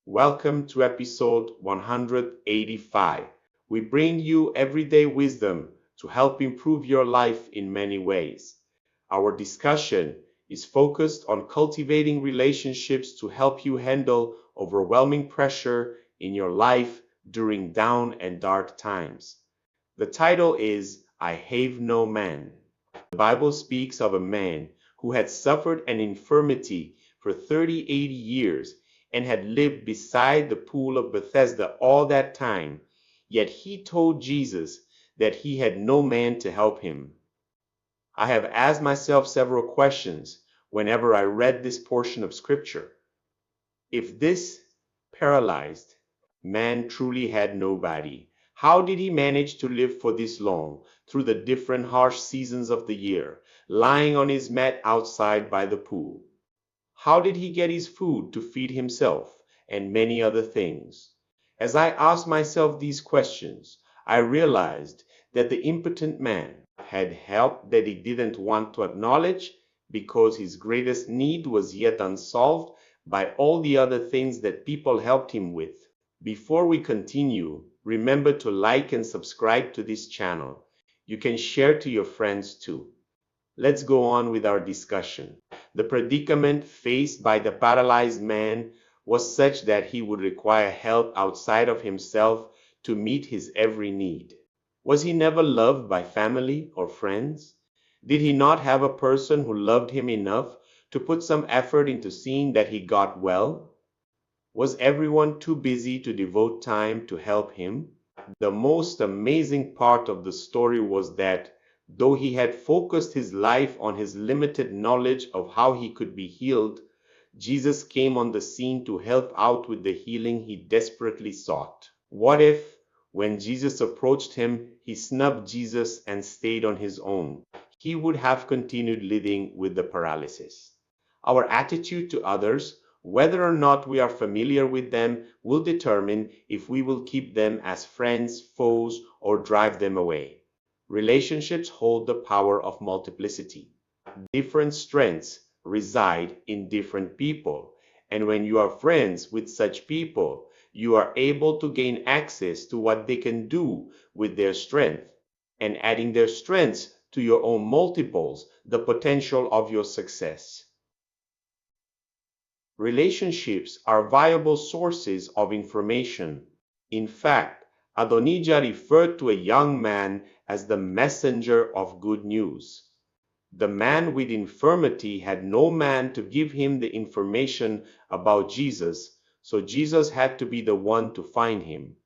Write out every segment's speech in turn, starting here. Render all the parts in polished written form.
Welcome to episode 185. We bring you everyday wisdom to help improve your life in many ways. Our discussion is focused on cultivating relationships to help you handle overwhelming pressure in your life during down and dark times. The title is I Have No Man. The Bible speaks of a man who had suffered an infirmity for 80 years and had lived beside the pool of Bethesda all that time, yet he told Jesus that he had no man to help him. I have asked myself several questions whenever I read this portion of Scripture. If this paralyzed man truly had nobody, how did he manage to live for this long through the different harsh seasons of the year, lying on his mat outside by the pool? How did he get his food to feed himself and many other things? As I asked myself these questions, I realized that the impotent man had help that he didn't want to acknowledge because his greatest need was yet unsolved by all the other things that people helped him with. Before we continue, remember to like and subscribe to this channel. You can share to your friends too. Let's go on with our discussion. The predicament faced by the paralyzed man was such that he would require help outside of himself to meet his every need. Was he never loved by family or friends? Did he not have a person who loved him enough to put some effort into seeing that he got well? Was everyone too busy to devote time to help him? The most amazing part of the story was that though he had focused his life on his limited knowledge of how he could be healed, Jesus came on the scene to help out with the healing he desperately sought. What if, when Jesus approached him, he snubbed Jesus and stayed on his own? He would have continued living with the paralysis. Our attitude to others, whether or not we are familiar with them, will determine if we will keep them as friends, foes, or drive them away. Relationships hold the power of multiplicity. Different strengths reside in different people, and when you are friends with such people, you are able to gain access to what they can do with their strength, and adding their strengths to your own multiples the potential of your success. Relationships are viable sources of information. In fact, Adonijah referred to a young man as the messenger of good news. The man with infirmity had no man to give him the information about Jesus, so Jesus had to be the one to find him.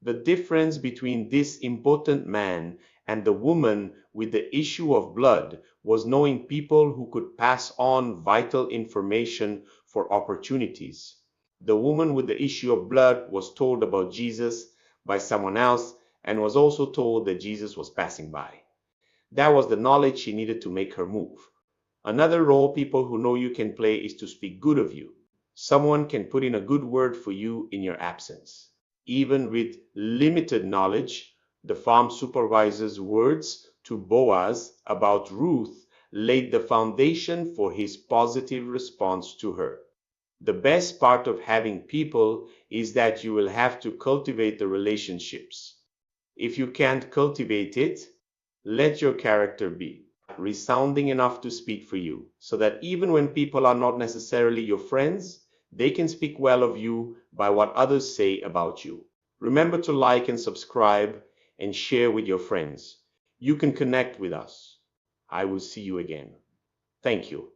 The difference between this impotent man and the woman with the issue of blood was knowing people who could pass on vital information for opportunities. The woman with the issue of blood was told about Jesus by someone else and was also told that Jesus was passing by. That was the knowledge she needed to make her move. Another role people who know you can play is to speak good of you. Someone can put in a good word for you in your absence. Even with limited knowledge, the farm supervisor's words to Boaz about Ruth laid the foundation for his positive response to her. The best part of having people is that you will have to cultivate the relationships. If you can't cultivate it, let your character be resounding enough to speak for you, so that even when people are not necessarily your friends, they can speak well of you by what others say about you. Remember to like and subscribe and share with your friends. You can connect with us. I will see you again. Thank you.